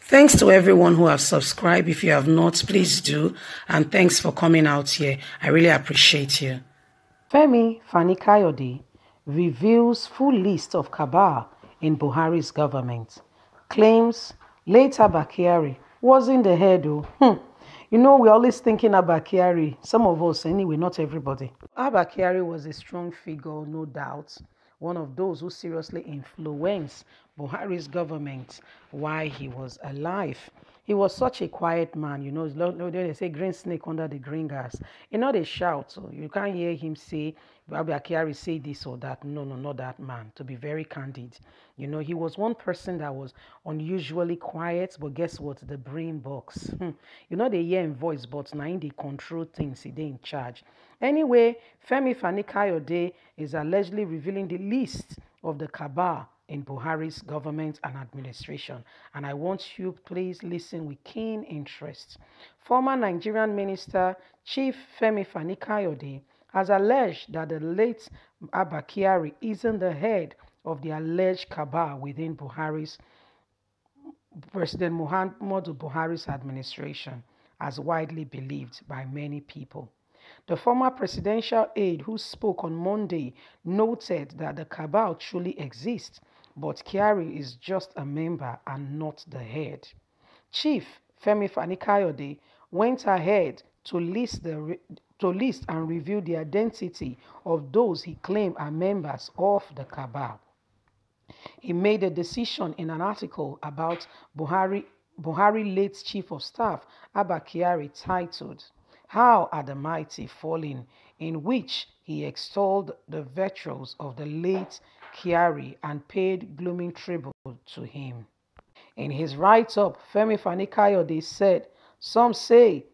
Thanks to everyone who have subscribed. If you have not, please do. And thanks for coming out here. I really appreciate you. Fani Kayode reveals full list of cabal in Buhari's government. Claims late Abba Kyari wasn't the head. You know, we're always thinking Abba Kyari. Some of us anyway, not everybody. Abba Kyari was a strong figure, no doubt. One of those who seriously influenced Buhari's government while he was alive. He was such a quiet man, you know. They say green snake under the green grass. You know, they shout, so you can't hear him say, Abba Kyari say this or that. No, not that man. To be very candid, you know, he was one person that was unusually quiet, but guess what? The brain box. You know, they hear him voice, but now they control things. They in charge. Anyway, Fani Kayode is allegedly revealing the list of the cabal in Buhari's government and administration. And I want you please listen with keen interest. Former Nigerian Minister Chief Fani Kayode has alleged that the late Abba Kyari isn't the head of the alleged cabal within President Muhammadu Buhari's administration, as widely believed by many people. The former presidential aide who spoke on Monday noted that the cabal truly exists, but Kyari is just a member and not the head. Chief Fani Kayode went ahead to list and reveal the identity of those he claimed are members of the cabal. He made a decision in an article about Buhari late Chief of Staff Abba Kyari titled, "How Are the Mighty Falling?", in which he extolled the virtues of the late Kyari and paid gloomy tribute to him. In his write-up, Fani Kayode said, "Some say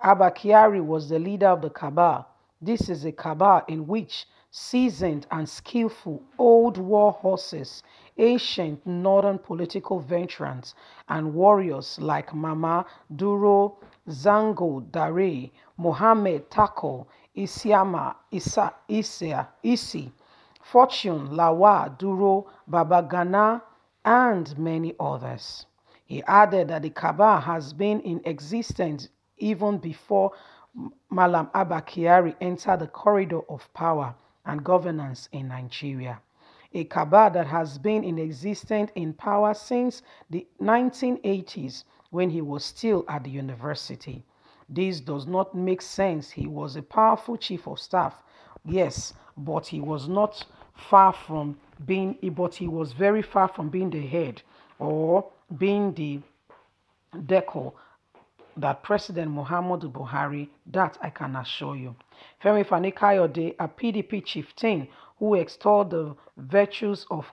Abba Kyari was the leader of the cabal. This is a cabal in which seasoned and skillful old war horses, ancient northern political veterans, and warriors like Mama Duro, Zango Dare, Mohammed Tako, Isiama Isi, Fortune Lawa Duro, Baba Gana, and many others." He added that the cabal has been in existence even before Malam Abba Kyari entered the corridor of power and governance in Nigeria. A cabal that has been in existence in power since the 1980s when he was still at the university. This does not make sense. He was a powerful chief of staff, yes, but he was not far from being, but he was very far from being the head or being the deco that President Muhammadu Buhari, that I can assure you. Fani Kayode, a PDP chieftain who extolled the virtues of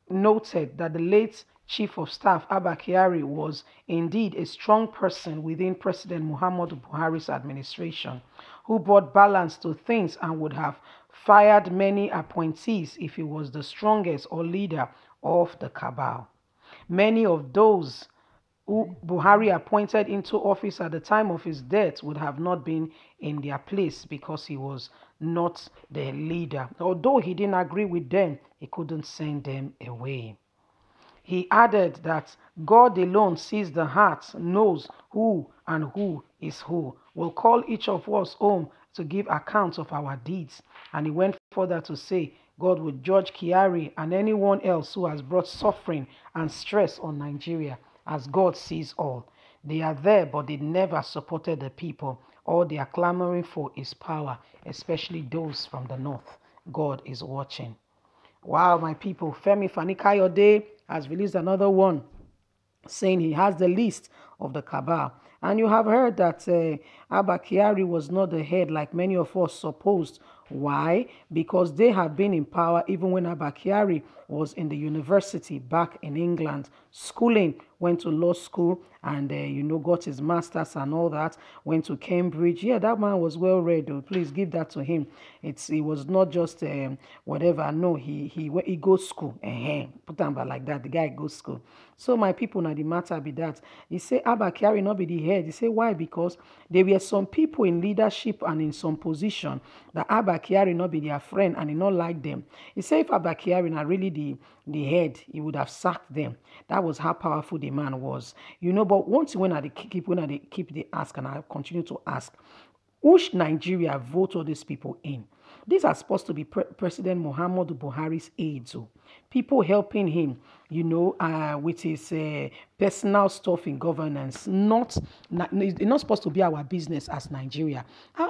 noted that the late Chief of Staff Abba Kyari was indeed a strong person within President Muhammadu Buhari's administration, who brought balance to things and would have fired many appointees if he was the strongest or leader of the cabal. Many of those who Buhari appointed into office at the time of his death would have not been in their place because he was not the leader. Although he didn't agree with them, he couldn't send them away. He added that God alone sees the heart, knows who and who is who, will call each of us home to give account of our deeds. And he went further to say, God will judge Kyari and anyone else who has brought suffering and stress on Nigeria, as God sees all. They are there, but they never supported the people. All they are clamoring for is power, especially those from the north. God is watching. Wow, my people, Fani Kayode has released another one saying he has the list of the cabal. And you have heard that Abba Kyari was not the head like many of us supposed. Why? Because they have been in power even when Abba Kyari was in the university back in England, schooling, went to law school and, got his master's and all that, went to Cambridge. Yeah, that man was well read, though. Please give that to him. He was not just whatever. No, he goes school. Put on like that. The guy goes school. So my people, now the matter be that. He say Abba Kyari not be the head. He say why? Because there were some people in leadership and in some position that Abba Kyari not be their friend and he not like them. He say if Abba Kyari not really the head, he would have sacked them. That was how powerful the man was. But once when I keep the ask, and I continue to ask, which Nigeria vote all these people in? These are supposed to be President Muhammadu Buhari's aides. People helping him, with his personal stuff in governance. It's not supposed to be our business as Nigeria.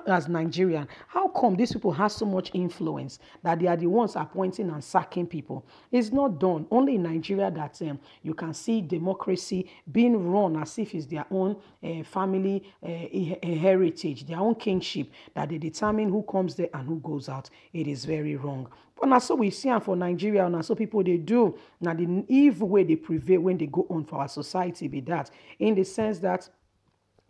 As Nigerian, how come these people have so much influence that they are the ones appointing and sacking people? It's not done. Only in Nigeria that you can see democracy being run as if it's their own family heritage, their own kingship, that they determine who comes there and who goes out. It is very wrong. But now so we see, and for Nigeria, and so people they do. Now the evil way they prevail when they go on for our society be that, in the sense that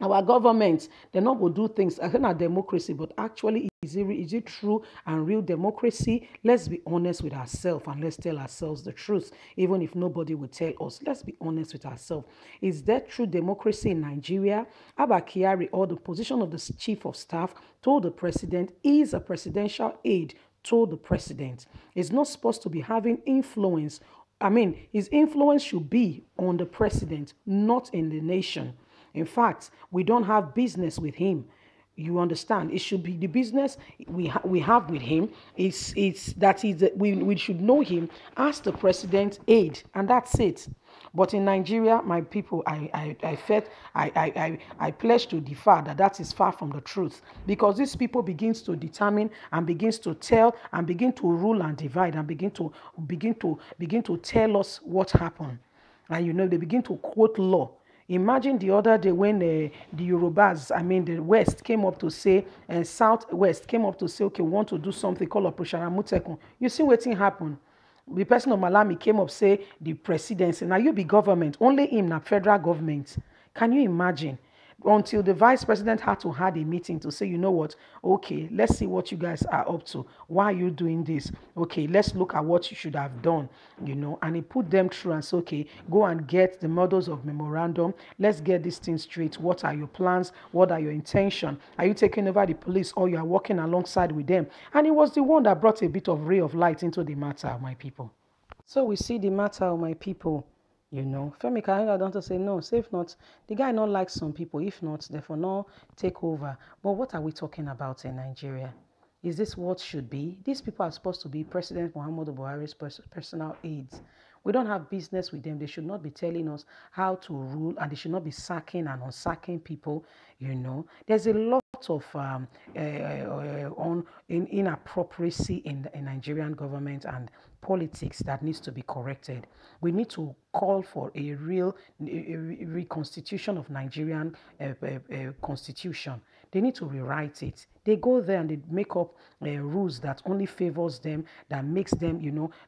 our government, they're not going to do things, I think not democracy, but actually, is it true and real democracy? Let's be honest with ourselves and let's tell ourselves the truth, even if nobody will tell us. Let's be honest with ourselves. Is there true democracy in Nigeria? Abba Kyari, or the position of the chief of staff, told the president, is a presidential aide, told the president. Is not supposed to be having influence. His influence should be on the president, not in the nation. In fact, we don't have business with him. You understand? It should be the business we have with him. We should know him as the president's aide, and that's it. But in Nigeria, my people, I pledge to differ that is far from the truth, because these people begins to determine and begins to tell and begin to rule and divide and begin to tell us what happened, and they begin to quote law. Imagine the other day when the Yorubas, the West came up to say, and Southwest came up to say, okay, we want to do something called Operation Amutekun. You see what happened? The person of Malami came up say the presidency. Now you be government, only him na federal government. Can you imagine? Until the vice president had to have a meeting to say, you know what, okay, let's see what you guys are up to. Why are you doing this? Okay, let's look at what you should have done, and he put them through and said, okay, go and get the models of memorandum. Let's get this thing straight. What are your plans? What are your intentions? Are you taking over the police, or you are working alongside with them? And he was the one that brought a bit of ray of light into the matter, my people. So we see the matter of my people. Femi Kayode don't say no, say if not, the guy not like some people, if not, therefore not take over. But what are we talking about in Nigeria? Is this what should be? These people are supposed to be President Muhammadu Buhari's personal aides. We don't have business with them. They should not be telling us how to rule, and they should not be sacking and unsacking people. There's a lot of inappropriacy in Nigerian government and politics that needs to be corrected. We need to call for a real reconstitution of Nigerian constitution. They need to rewrite it. They go there and they make up rules that only favors them, that makes them,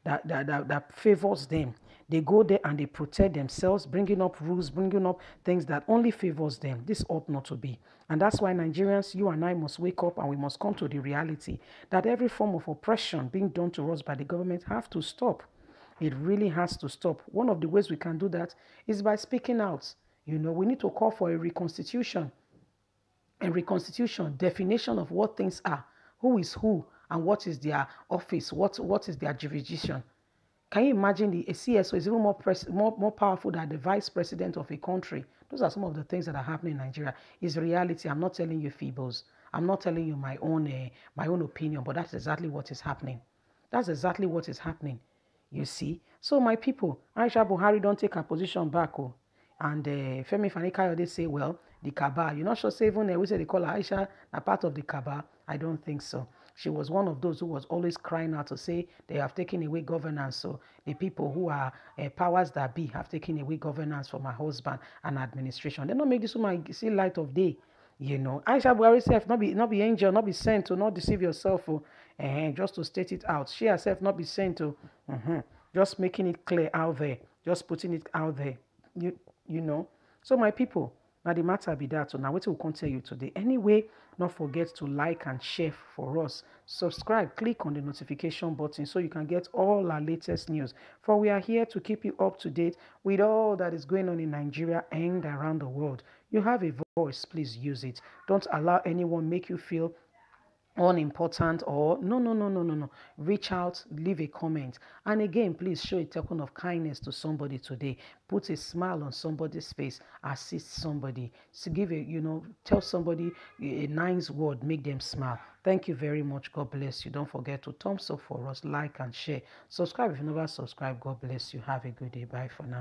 that favors them. They go there and they protect themselves, bringing up rules, bringing up things that only favors them. This ought not to be. And that's why Nigerians, you and I, must wake up and we must come to the reality that every form of oppression being done to us by the government have to stop. It really has to stop. One of the ways we can do that is by speaking out. We need to call for a reconstitution. A reconstitution, definition of what things are, who is who, and what is their office, what is their jurisdiction. Can you imagine the CSO is even more powerful than the vice president of a country? Those are some of the things that are happening in Nigeria. It's reality. I'm not telling you fables. I'm not telling you my own opinion, but that's exactly what is happening. That's exactly what is happening. You see? So my people, Aisha Buhari don't take her position back. And Femi Fani Kayode say, well, the Cabal. You're not sure, say even we say they call Aisha a part of the Cabal. I don't think so. She was one of those who was always crying out to say they have taken away governance. So the people who are powers that be have taken away governance from her husband and administration. They don't make this woman see light of day. Aisha Buhari herself not be angel, not be sent to, not deceive yourself. Just to state it out. She herself not be sent to. Just making it clear out there. Just putting it out there. So my people, Now the matter be that. So now what we can tell you today. Anyway, don't forget to like and share for us. Subscribe, click on the notification button so you can get all our latest news. For we are here to keep you up to date with all that is going on in Nigeria and around the world. You have a voice, please use it. Don't allow anyone make you feel unimportant or no. Reach out, leave a comment, and again, please show a token of kindness to somebody today. Put a smile on somebody's face, assist somebody, so give tell somebody a nice word, make them smile. Thank you very much. God bless you. Don't forget to thumbs up for us, like and share. Subscribe if you never subscribe. God bless you. Have a good day. Bye for now.